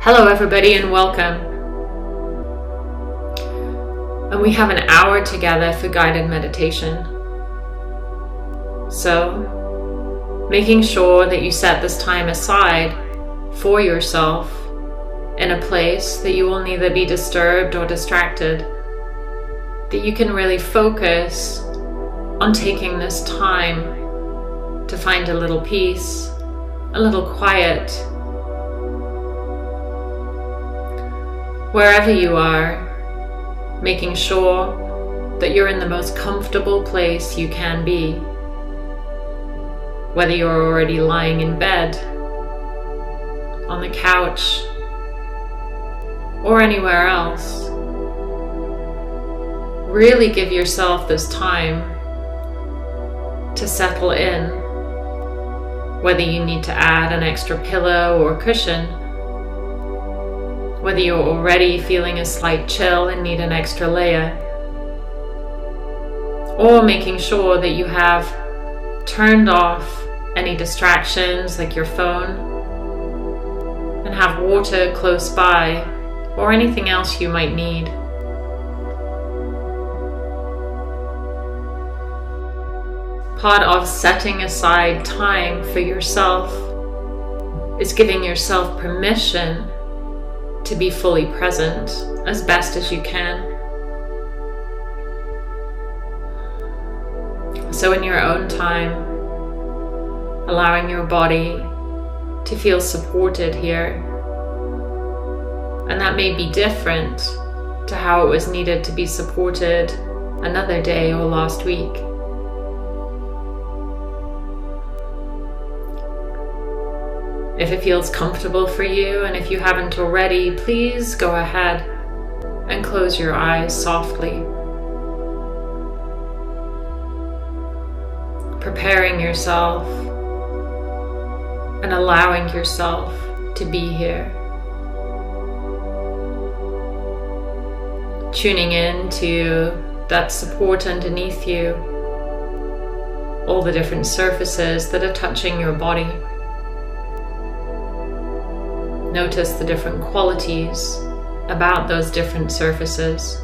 Hello everybody and welcome. And we have an hour together for guided meditation. So, making sure that you set this time aside for yourself in a place that you will neither be disturbed or distracted, that you can really focus on taking this time to find a little peace, a little quiet. Wherever you are, making sure that you're in the most comfortable place you can be. Whether you're already lying in bed, on the couch, or anywhere else, really give yourself this time to settle in. Whether you need to add an extra pillow or cushion, whether you're already feeling a slight chill and need an extra layer, or making sure that you have turned off any distractions like your phone and have water close by or anything else you might need. Part of setting aside time for yourself is giving yourself permission to be fully present as best as you can. So in your own time, allowing your body to feel supported here. And that may be different to how it was needed to be supported another day or last week. If it feels comfortable for you, and if you haven't already, please go ahead and close your eyes softly. Preparing yourself and allowing yourself to be here. Tuning in to that support underneath you, all the different surfaces that are touching your body. Notice the different qualities about those different surfaces.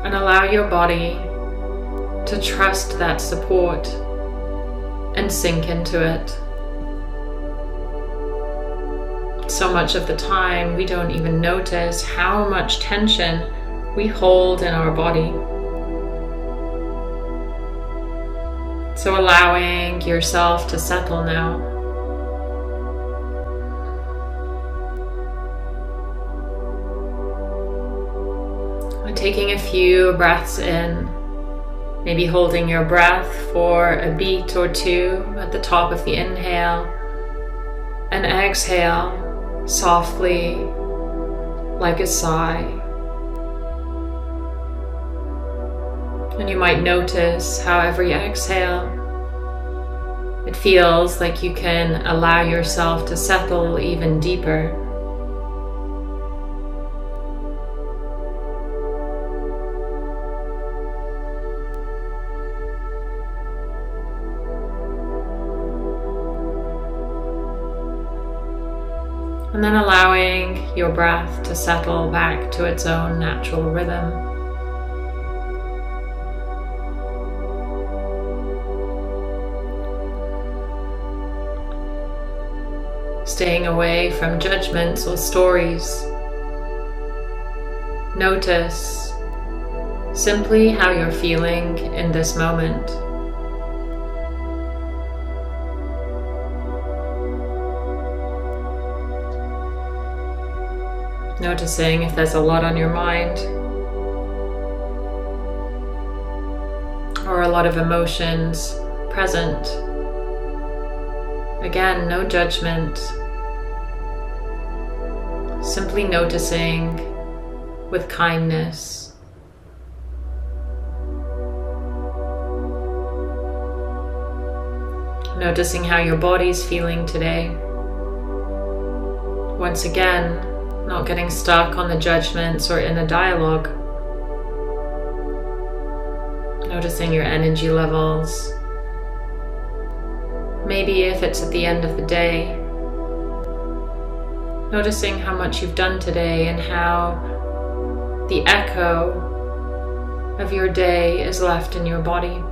And allow your body to trust that support and sink into it. So much of the time we don't even notice how much tension we hold in our body. So allowing yourself to settle now. And taking a few breaths in, maybe holding your breath for a beat or two at the top of the inhale, and exhale softly like a sigh. And you might notice how every exhale, it feels like you can allow yourself to settle even deeper. And then allowing your breath to settle back to its own natural rhythm. Staying away from judgments or stories. Notice simply how you're feeling in this moment. Noticing if there's a lot on your mind or a lot of emotions present. Again, no judgment. Simply noticing with kindness. Noticing how your body's feeling today. Once again, not getting stuck on the judgments or in the dialogue. Noticing your energy levels. Maybe if it's at the end of the day, noticing how much you've done today and how the echo of your day is left in your body.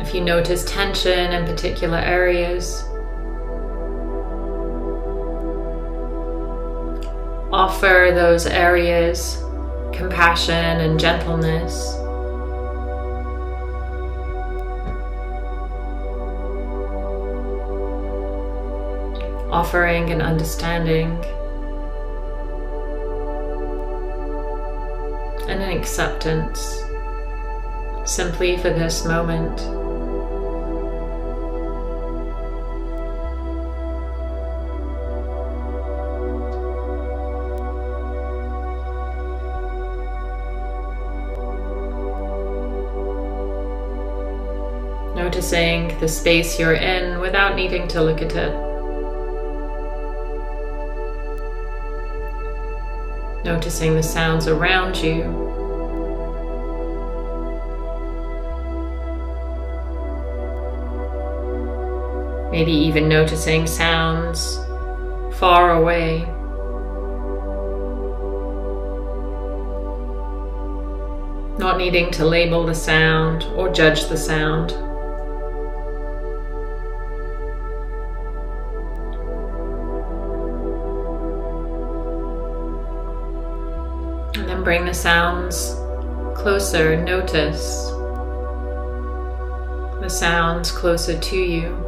If you notice tension in particular areas, offer those areas compassion and gentleness. Offering an understanding and an acceptance simply for this moment. Noticing the space you're in without needing to look at it. Noticing the sounds around you. Maybe even noticing sounds far away. Not needing to label the sound or judge the sound. And then bring the sounds closer. Notice the sounds closer to you.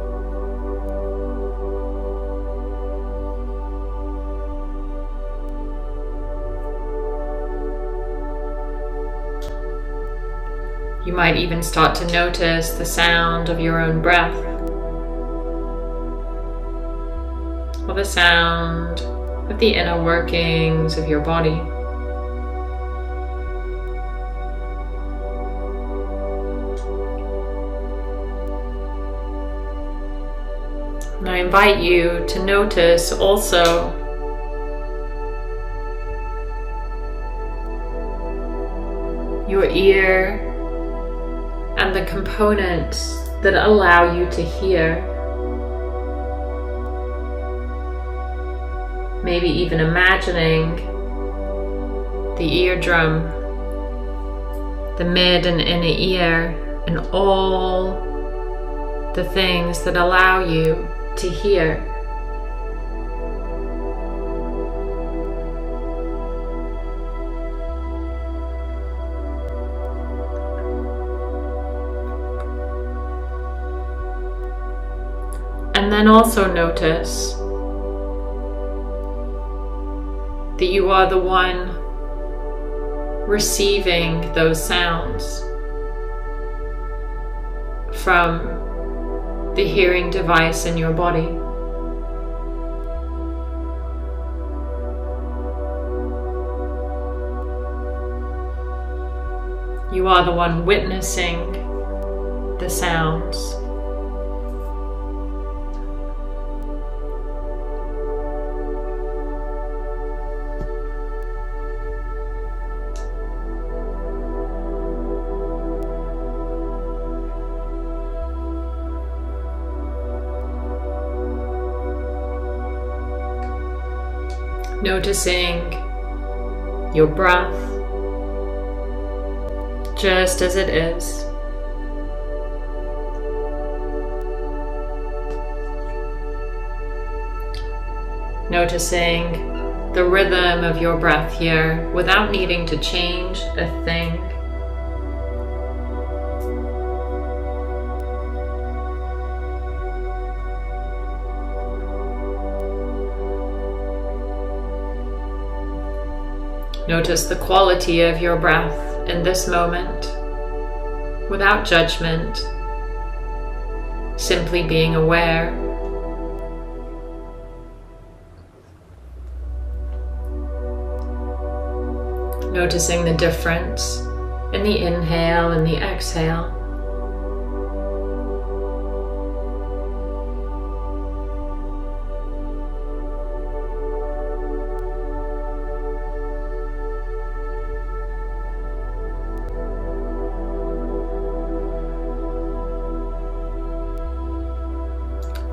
You might even start to notice the sound of your own breath, or the sound of the inner workings of your body. And I invite you to notice also your ear and the components that allow you to hear. Maybe even imagining the eardrum, the mid and inner ear, and all the things that allow you to hear. And then also notice that you are the one receiving those sounds from the hearing device in your body. You are the one witnessing the sounds. Noticing your breath just as it is. Noticing the rhythm of your breath here without needing to change a thing. Notice the quality of your breath in this moment, without judgment, simply being aware. Noticing the difference in the inhale and the exhale.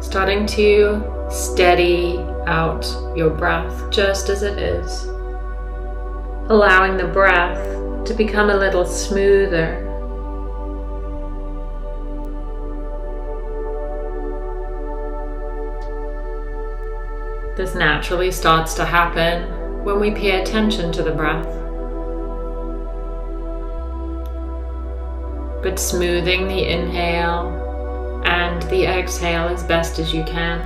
starting to steady out your breath just as it is, allowing the breath to become a little smoother. This naturally starts to happen when we pay attention to the breath, but smoothing the inhale and the exhale as best as you can.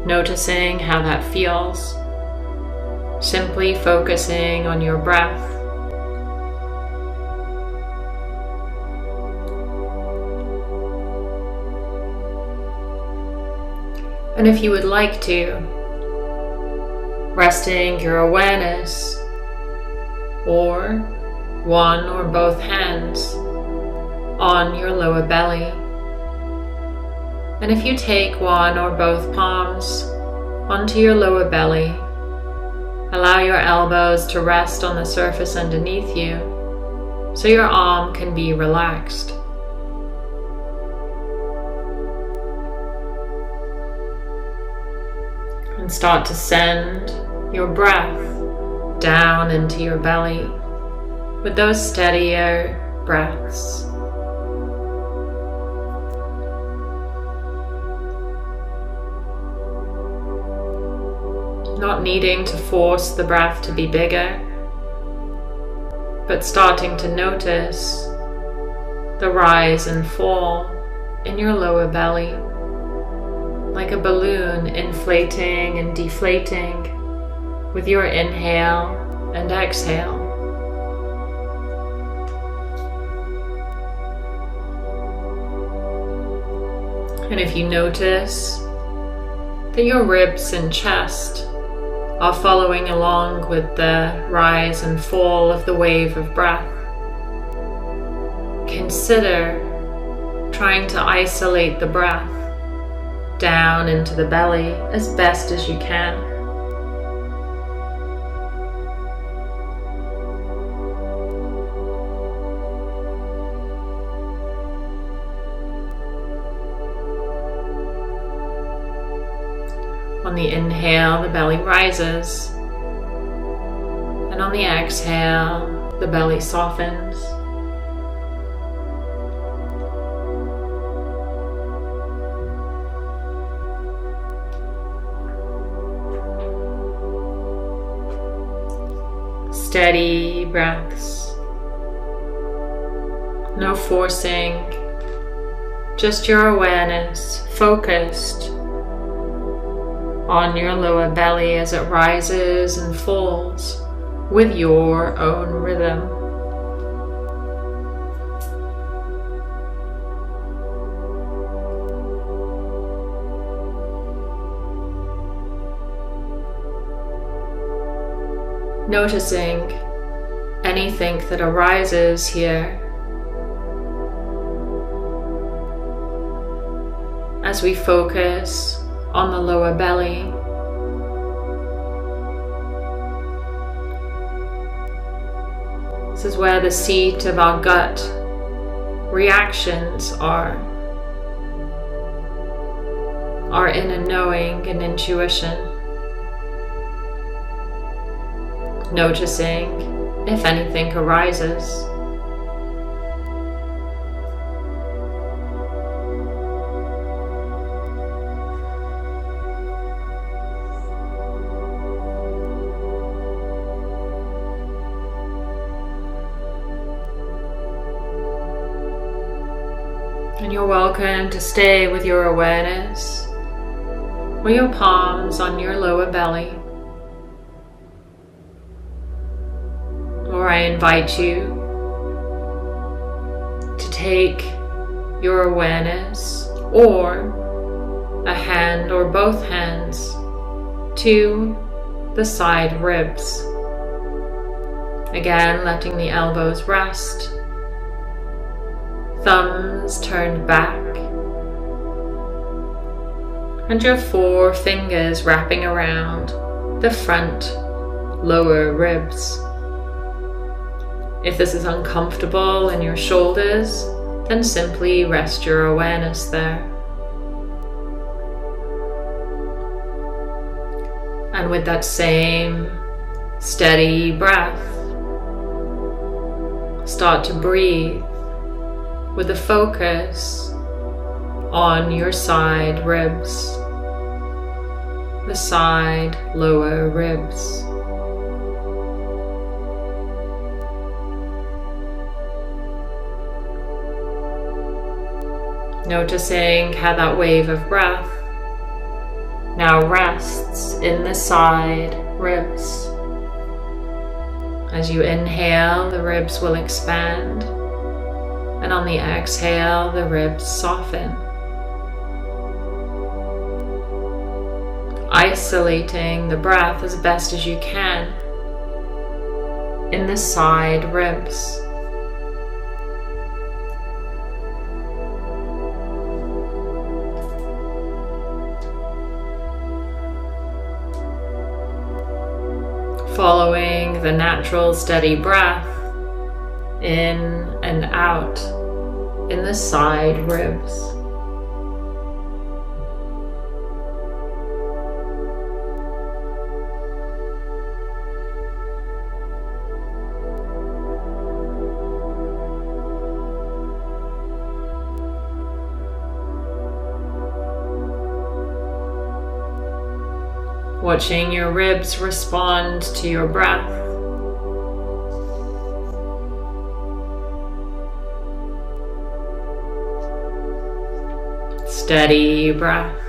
Noticing how that feels, simply focusing on your breath. And if you would like to, resting your awareness or one or both hands on your lower belly. And if you take one or both palms onto your lower belly, allow your elbows to rest on the surface underneath you so your arm can be relaxed. And start to send your breath down into your belly with those steadier breaths. Not needing to force the breath to be bigger, but starting to notice the rise and fall in your lower belly, like a balloon inflating and deflating with your inhale and exhale. And if you notice that your ribs and chest are following along with the rise and fall of the wave of breath, consider trying to isolate the breath down into the belly as best as you can. On the inhale, the belly rises, and on the exhale, the belly softens. Steady breaths, no forcing, just your awareness focused on your lower belly as it rises and falls with your own rhythm. Noticing anything that arises here as we focus on the lower belly. This is where the seat of our gut reactions are. Our inner knowing and intuition. Noticing if anything arises. And you're welcome to stay with your awareness or your palms on your lower belly. Or I invite you to take your awareness or a hand or both hands to the side ribs. Again, letting the elbows rest. Thumbs turned back, and your 4 fingers wrapping around the front lower ribs. If this is uncomfortable in your shoulders, then simply rest your awareness there. And with that same steady breath, start to breathe with a focus on your side ribs, the side lower ribs. Noticing how that wave of breath now rests in the side ribs. As you inhale, the ribs will expand, and on the exhale, the ribs soften. Isolating the breath as best as you can in the side ribs. Following the natural steady breath in and out in the side ribs. Watching your ribs respond to your breath. Steady breath.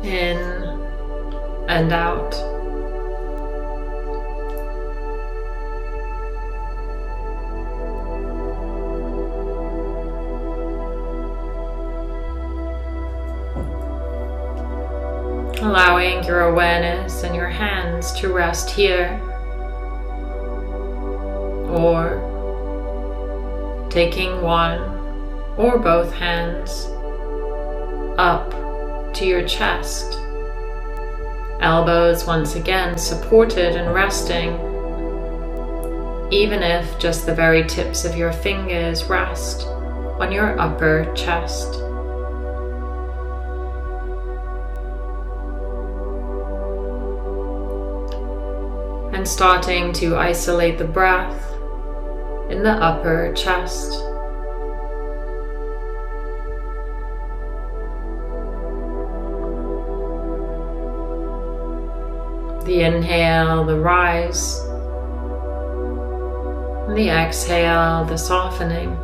In and out. Allowing your awareness and your hands to rest here, or taking one or both hands up to your chest, elbows once again supported and resting, even if just the very tips of your fingers rest on your upper chest. And starting to isolate the breath in the upper chest. The inhale, the rise, and the exhale, the softening.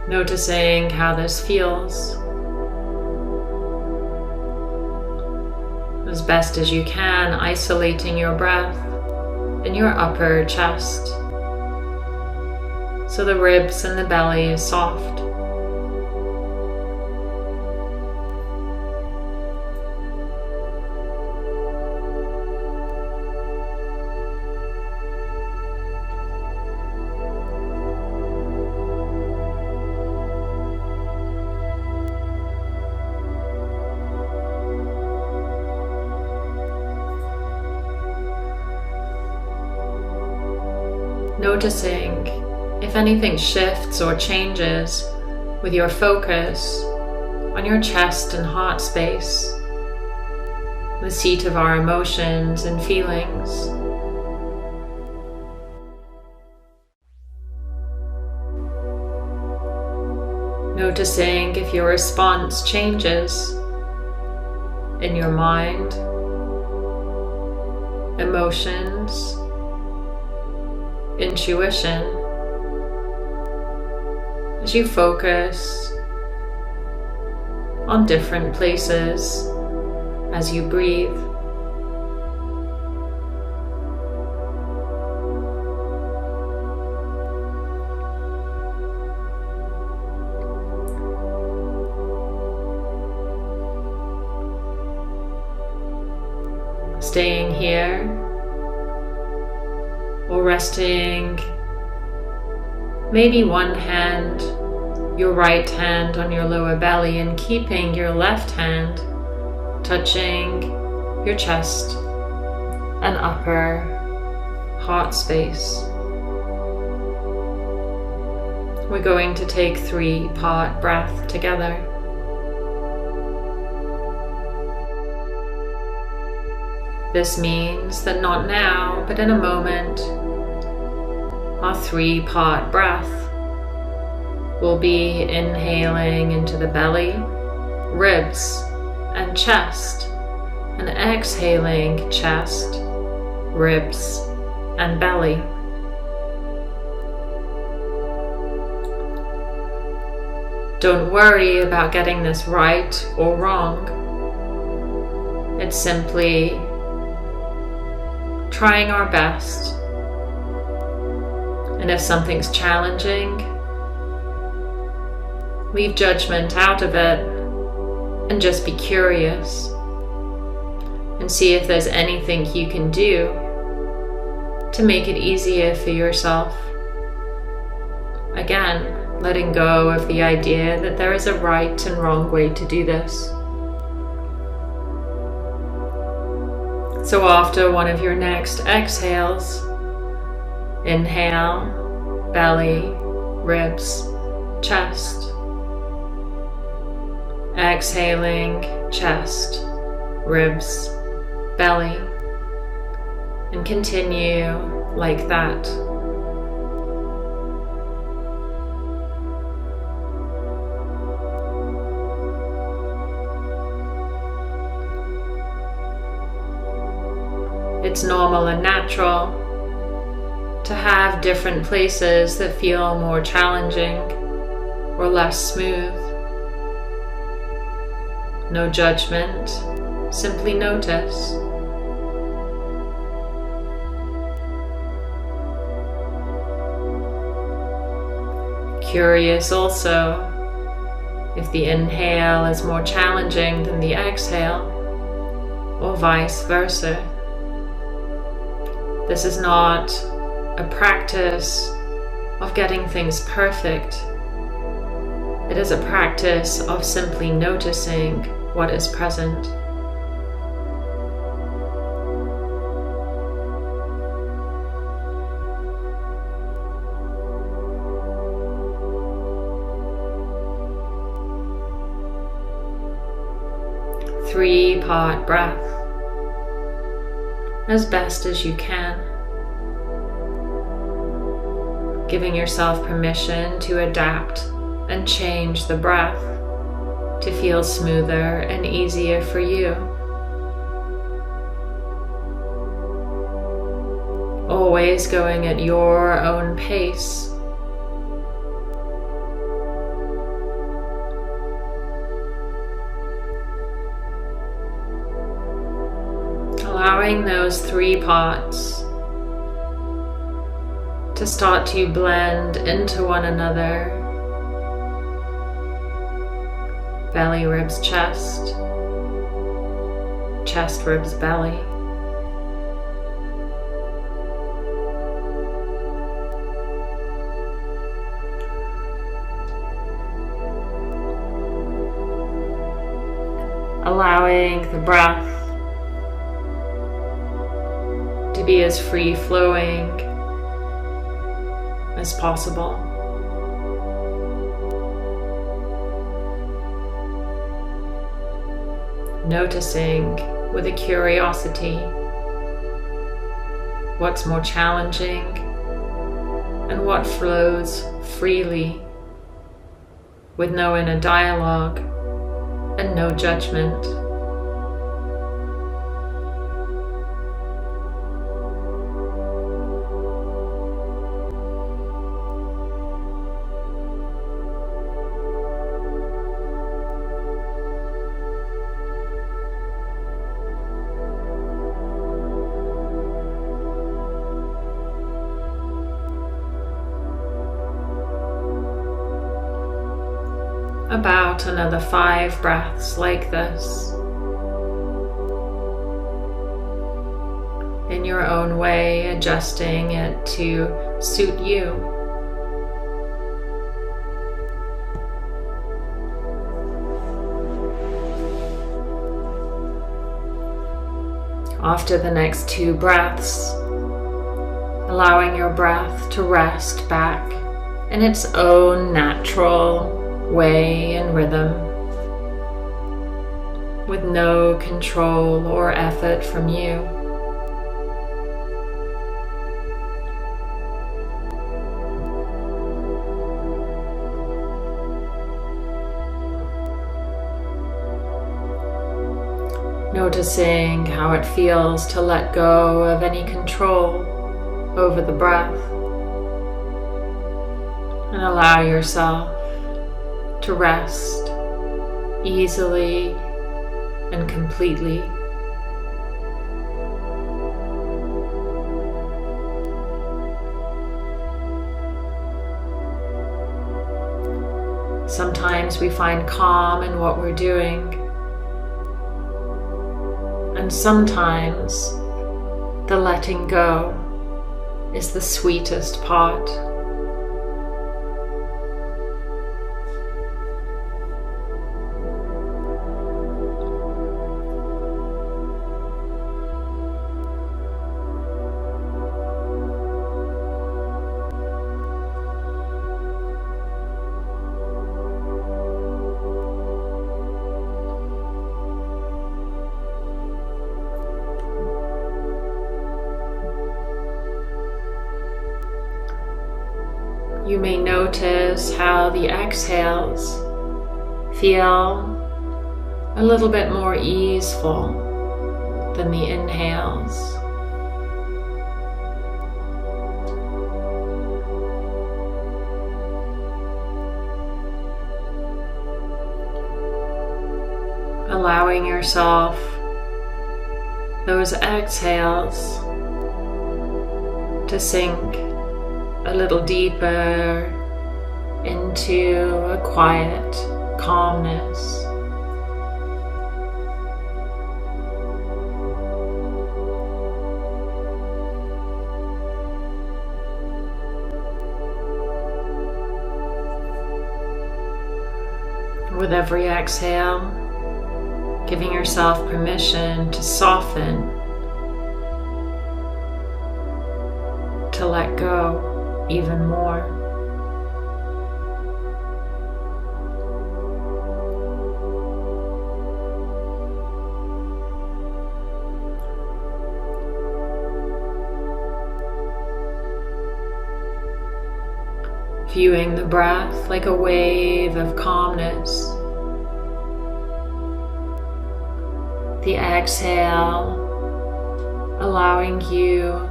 Noticing how this feels. As best as you can, isolating your breath in your upper chest, so the ribs and the belly is soft. Noticing if anything shifts or changes with your focus on your chest and heart space, the seat of our emotions and feelings. Noticing if your response changes in your mind, emotions, intuition, as you focus on different places as you breathe. Staying here or resting maybe one hand, your right hand on your lower belly, and keeping your left hand touching your chest and upper heart space. We're going to take 3-part breath together. This means that not now, but in a moment, our 3-part breath will be inhaling into the belly, ribs, and chest, and exhaling chest, ribs, and belly. Don't worry about getting this right or wrong. It's simply trying our best. And if something's challenging, leave judgment out of it and just be curious and see if there's anything you can do to make it easier for yourself. Again, letting go of the idea that there is a right and wrong way to do this. So after one of your next exhales, inhale, belly, ribs, chest. Exhaling, chest, ribs, belly. And continue like that. It's normal and natural to have different places that feel more challenging or less smooth. No judgment, simply notice. Curious also if the inhale is more challenging than the exhale, or vice versa. This is not a practice of getting things perfect. It is a practice of simply noticing what is present. Three-part breath, as best as you can. Giving yourself permission to adapt and change the breath to feel smoother and easier for you. Always going at your own pace. Allowing those 3 parts to start to blend into one another. Belly, ribs, chest. Chest, ribs, belly. Allowing the breath to be as free-flowing as possible. Noticing with a curiosity what's more challenging and what flows freely with no inner dialogue and no judgment. about another 5 breaths like this, in your own way, adjusting it to suit you. After the next 2 breaths, allowing your breath to rest back in its own natural way and rhythm, with no control or effort from you. Noticing how it feels to let go of any control over the breath, and allow yourself to rest easily and completely. Sometimes we find calm in what we're doing, and sometimes the letting go is the sweetest part. You may notice how the exhales feel a little bit more easeful than the inhales. Allowing yourself those exhales to sink a little deeper into a quiet calmness. With every exhale, giving yourself permission to soften, to let go even more. Viewing the breath like a wave of calmness. The exhale allowing you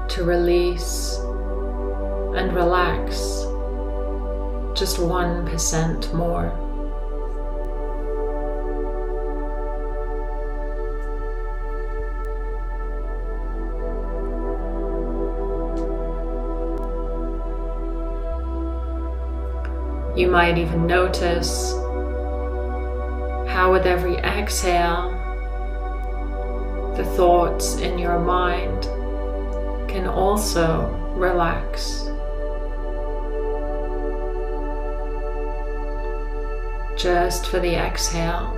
to release and relax just 1% more. You might even notice how with every exhale, the thoughts in your mind can also relax. Just for the exhale.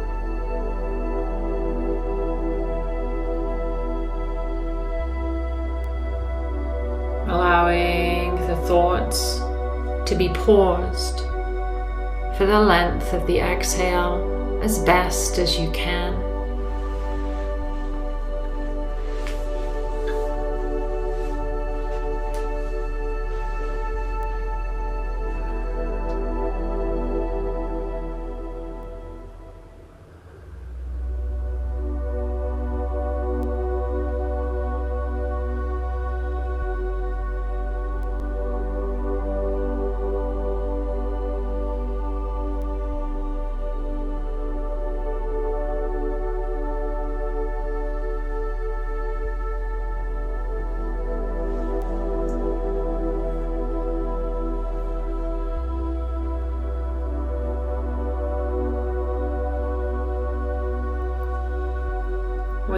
Allowing the thoughts to be paused for the length of the exhale as best as you can.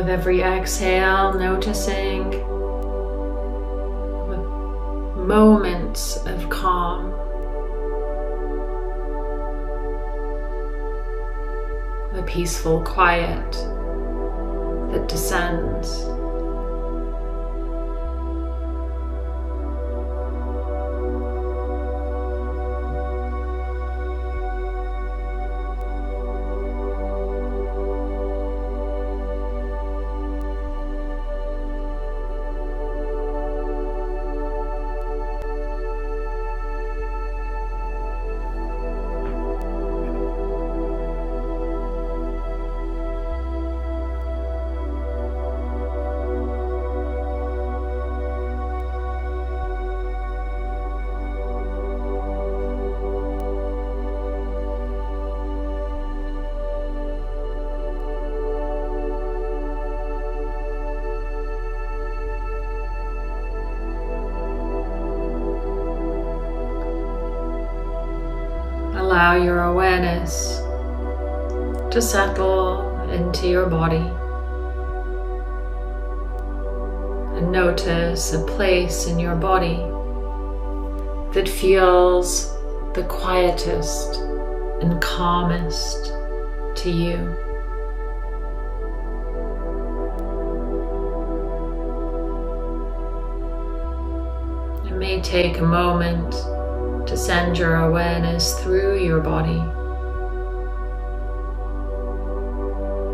with every exhale, noticing the moments of calm. The peaceful quiet that descends. Allow your awareness to settle into your body and notice a place in your body that feels the quietest and calmest to you. It may take a moment to send your awareness through your body,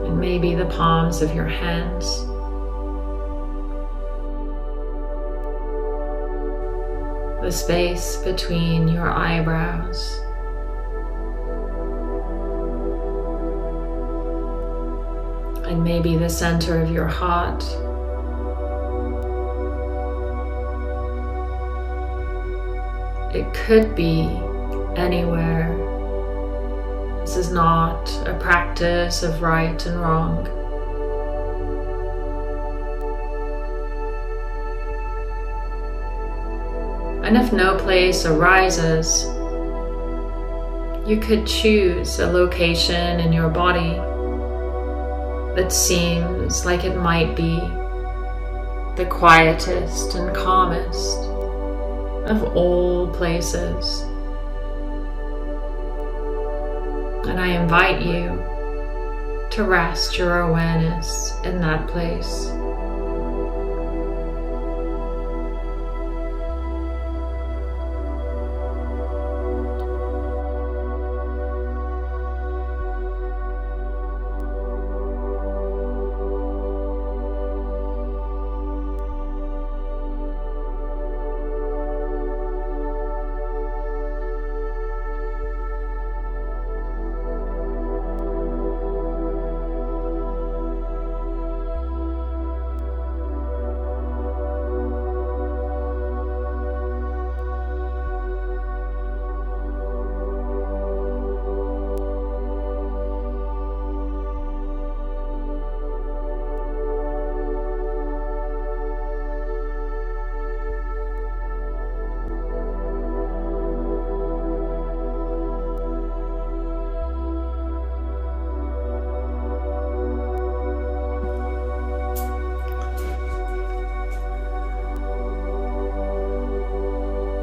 and maybe the palms of your hands, the space between your eyebrows, and maybe the center of your heart. It could be anywhere. This is not a practice of right and wrong. And if no place arises, you could choose a location in your body that seems like it might be the quietest and calmest of all places. And I invite you to rest your awareness in that place.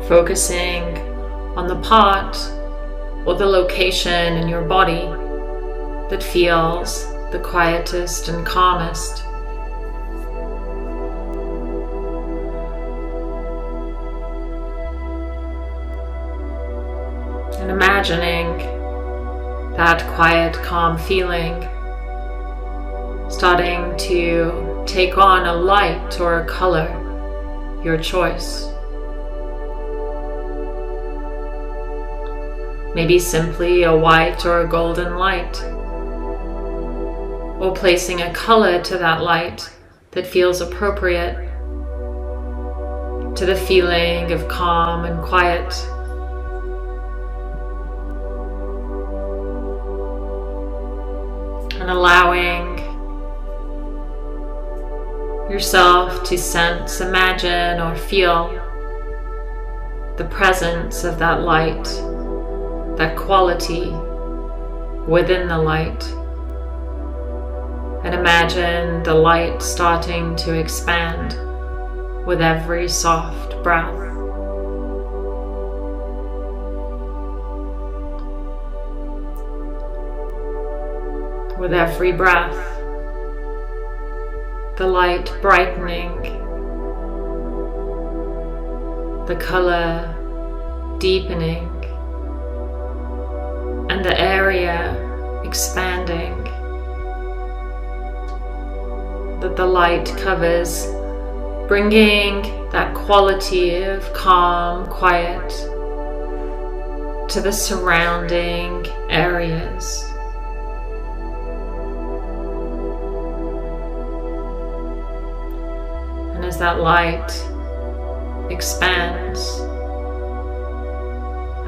Focusing on the part or the location in your body that feels the quietest and calmest. And imagining that quiet, calm feeling starting to take on a light or a color, your choice. Maybe simply a white or a golden light, or placing a color to that light that feels appropriate to the feeling of calm and quiet. And allowing yourself to sense, imagine, or feel the presence of that light, that quality within the light, And imagine the light starting to expand with every soft breath. With every breath, the light brightening, the color deepening, and the area expanding that the light covers, bringing that quality of calm, quiet to the surrounding areas. And as that light expands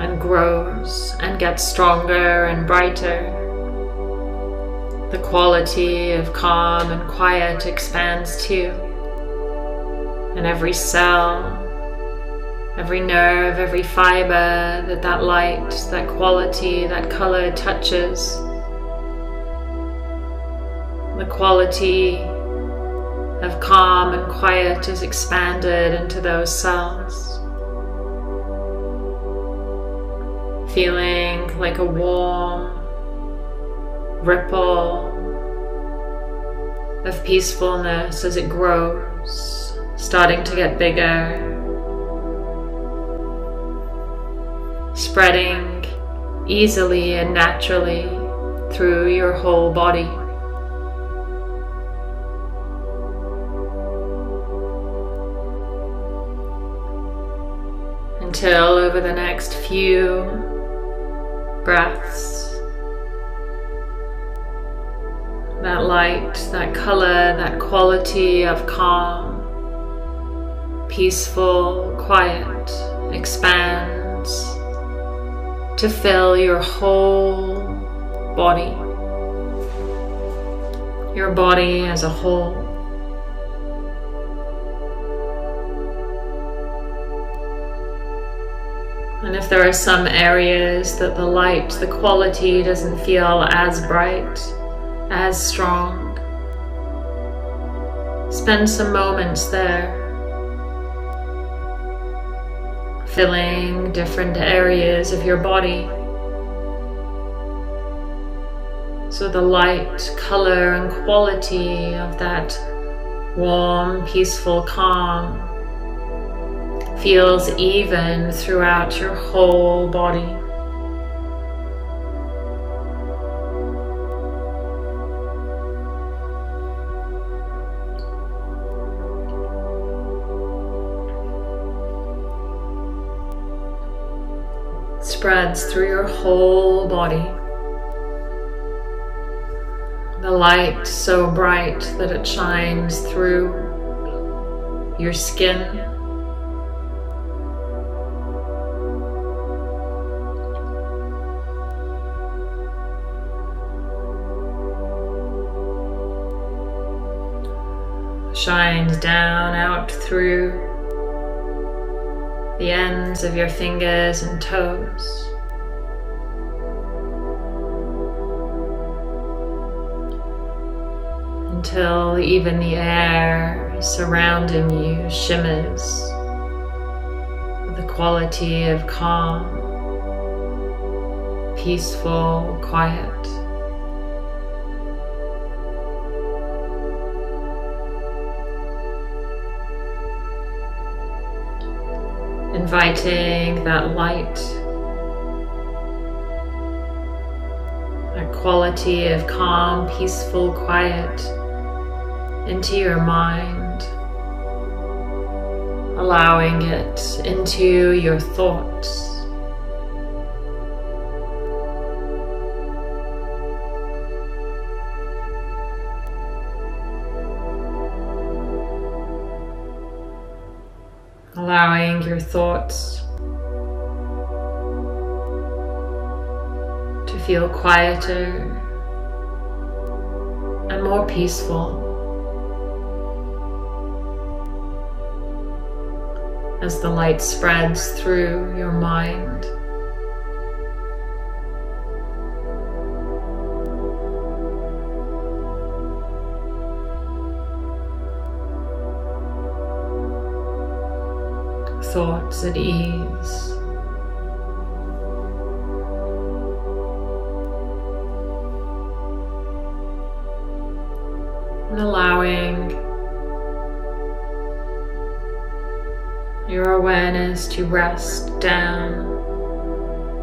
and grows and gets stronger and brighter, the quality of calm and quiet expands too. And every cell, every nerve, every fiber that light, that quality, that color touches, the quality of calm and quiet is expanded into those cells, feeling like a warm ripple of peacefulness as it grows, starting to get bigger, spreading easily and naturally through your whole body. Until over the next few breaths, that light, that color, that quality of calm, peaceful, quiet expands to fill your whole body, your body as a whole. And if there are some areas that the light, the quality doesn't feel as bright, as strong, spend some moments there, filling different areas of your body, so the light, color, and quality of that warm, peaceful calm feels even throughout your whole body. Spreads through your whole body. The light so bright that it shines through your skin, shines down out through the ends of your fingers and toes, until even the air surrounding you shimmers with the quality of calm, peaceful, quiet. Inviting that light, that quality of calm, peaceful, quiet into your mind, allowing it into your thoughts. Allowing your thoughts to feel quieter and more peaceful as the light spreads through your mind. thoughts at ease. And allowing your awareness to rest down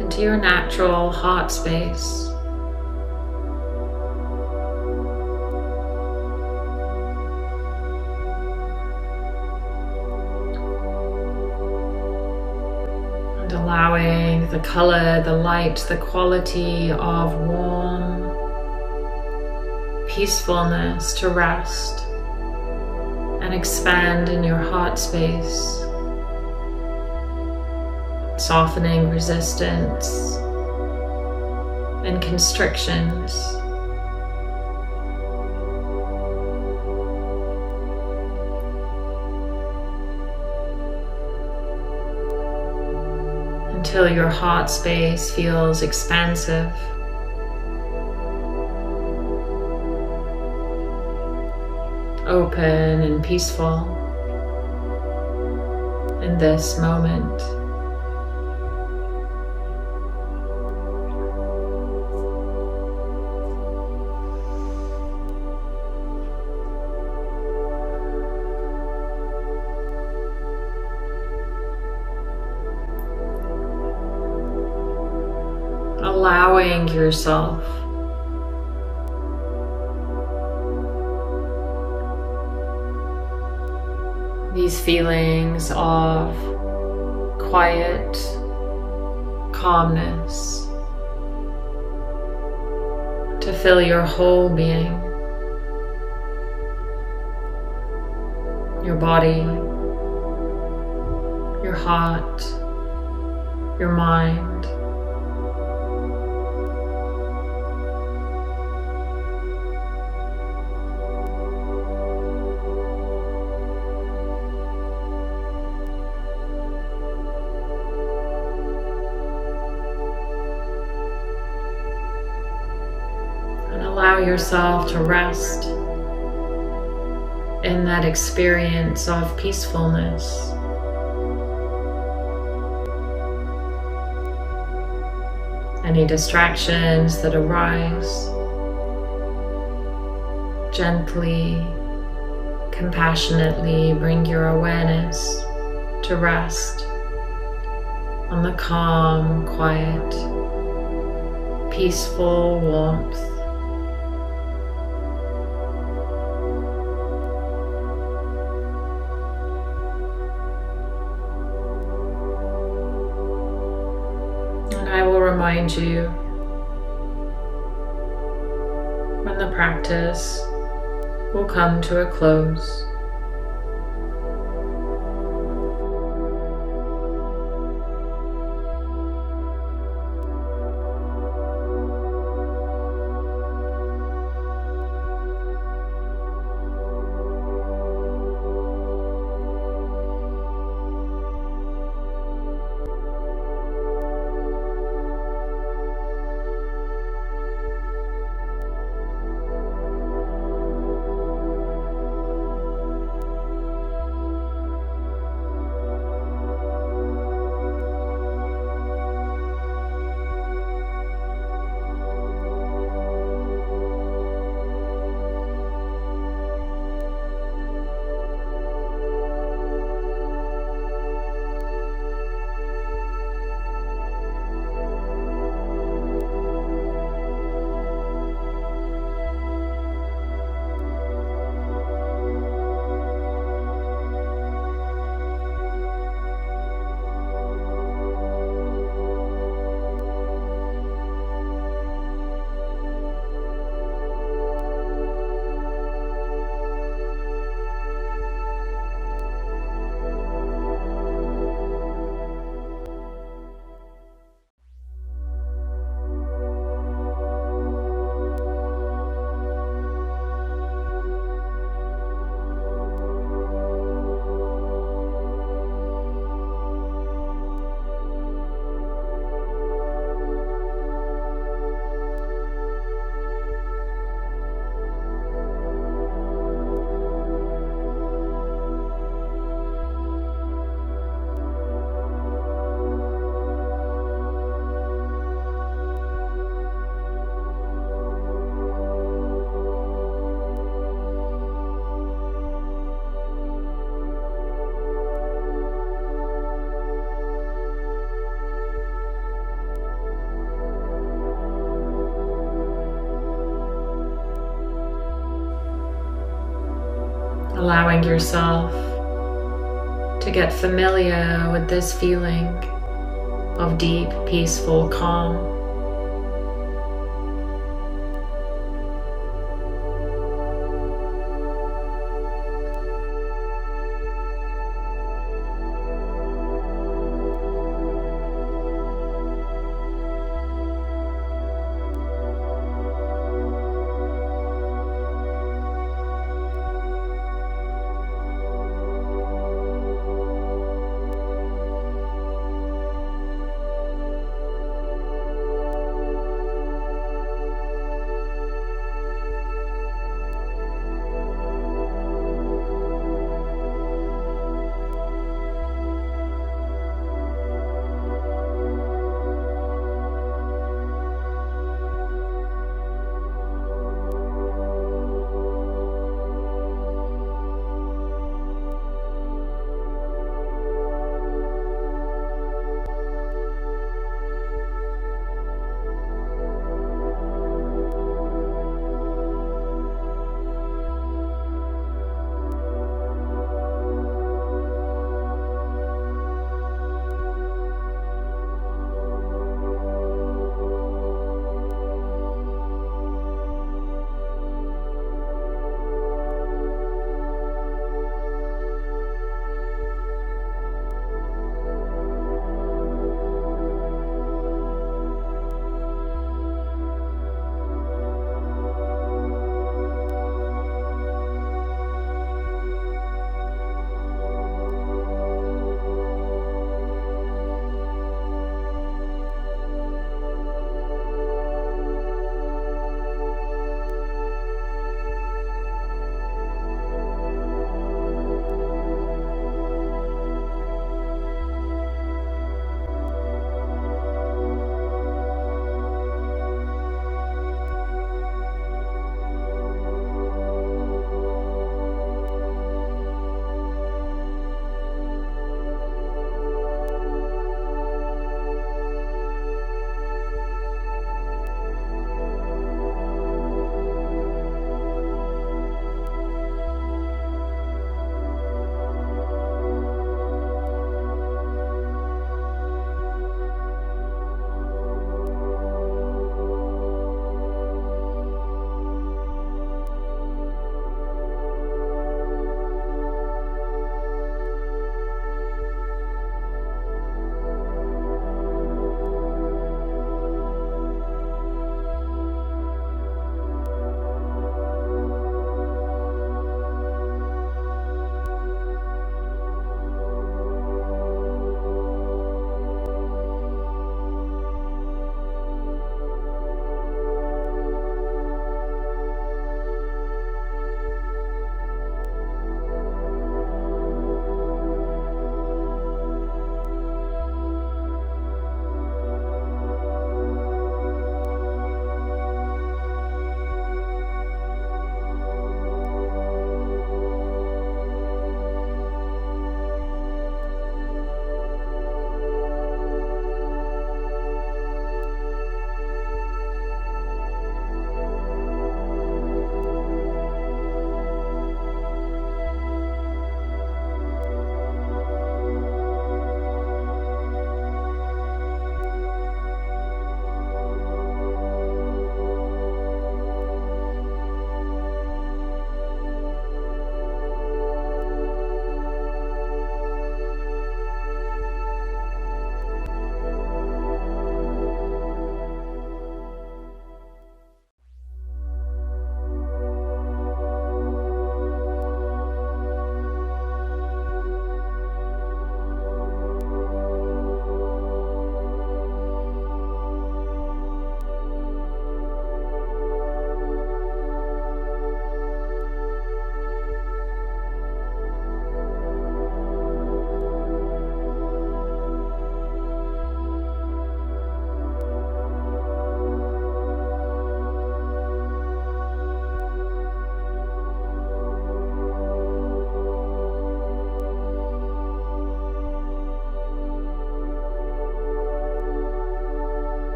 into your natural heart space. And allowing the color, the light, the quality of warm peacefulness to rest and expand in your heart space, softening resistance and constrictions. Until your heart space feels expansive. Open and peaceful in this moment. Allowing yourself these feelings of quiet calmness to fill your whole being, your body, your heart, your mind. Allow yourself to rest in that experience of peacefulness. Any distractions that arise, gently, compassionately bring your awareness to rest on the calm, quiet, peaceful warmth. Remind you when the practice will come to a close. allowing yourself to get familiar with this feeling of deep, peaceful calm.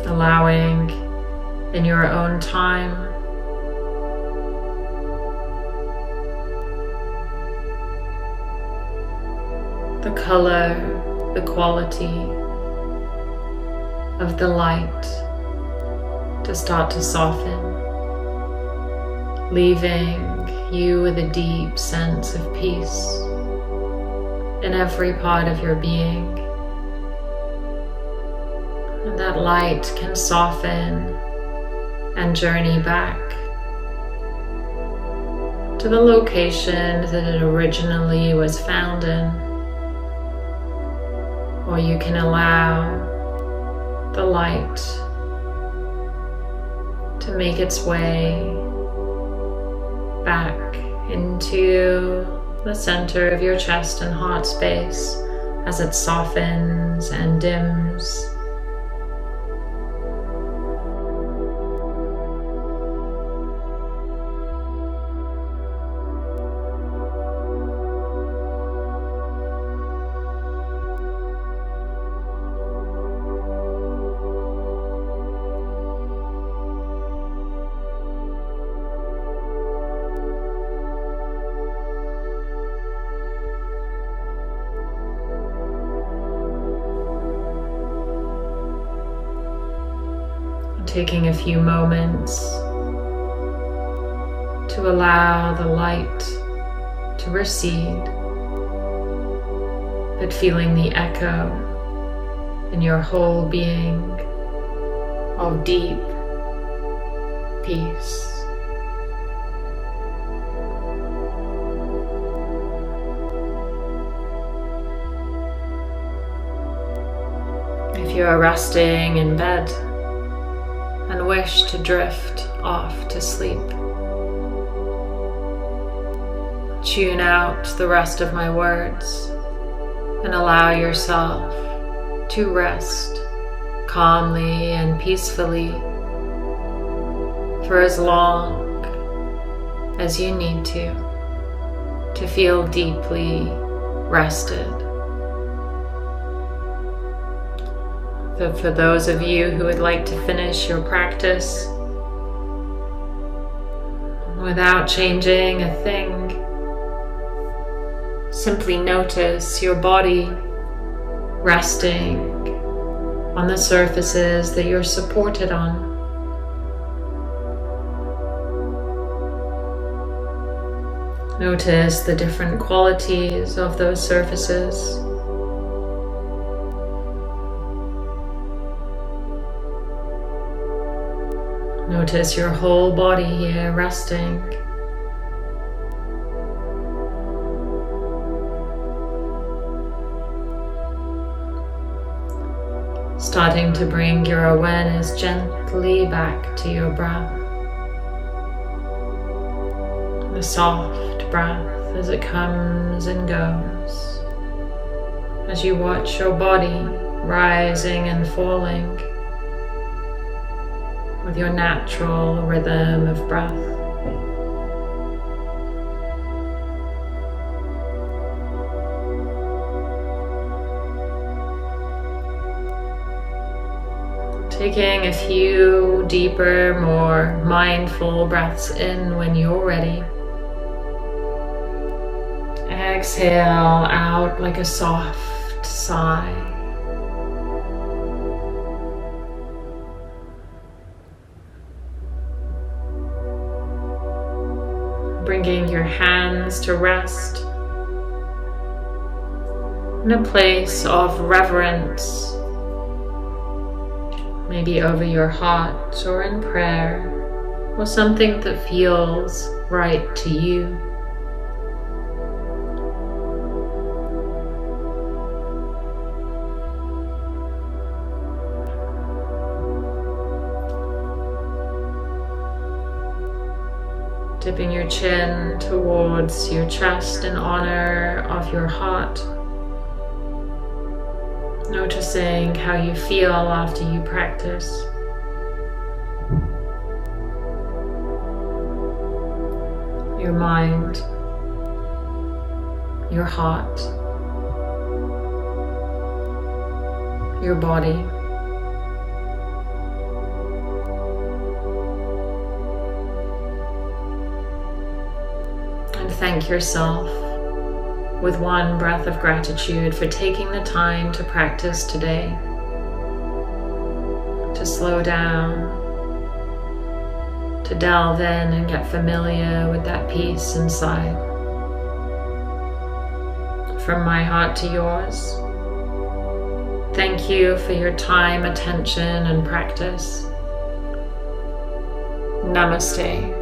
allowing in your own time the color, the quality of the light to start to soften, leaving you with a deep sense of peace in every part of your being. And that light can soften and journey back to the location that it originally was found in. Or you can allow the light to make its way back into the center of your chest and heart space as it softens and dims. Taking a few moments to allow the light to recede, but feeling the echo in your whole being of deep peace. If you are resting in bed and wish to drift off to sleep, tune out the rest of my words and allow yourself to rest calmly and peacefully for as long as you need to feel deeply rested. But for those of you who would like to finish your practice without changing a thing, simply notice your body resting on the surfaces that you're supported on. Notice the different qualities of those surfaces. Notice your whole body here resting. Starting to bring your awareness gently back to your breath. The soft breath as it comes and goes. As you watch your body rising and falling with your natural rhythm of breath. Taking a few deeper, more mindful breaths in when you're ready. Exhale out like a soft sigh. Bringing your hands to rest in a place of reverence, maybe over your heart or in prayer, or something that feels right to you. Dipping your chin towards your chest in honor of your heart. Noticing how you feel after you practice. Your mind, your heart, your body, thank yourself with one breath of gratitude for taking the time to practice today, to slow down, to delve in and get familiar with that peace inside. From my heart to yours, thank you for your time, attention, and practice. Namaste.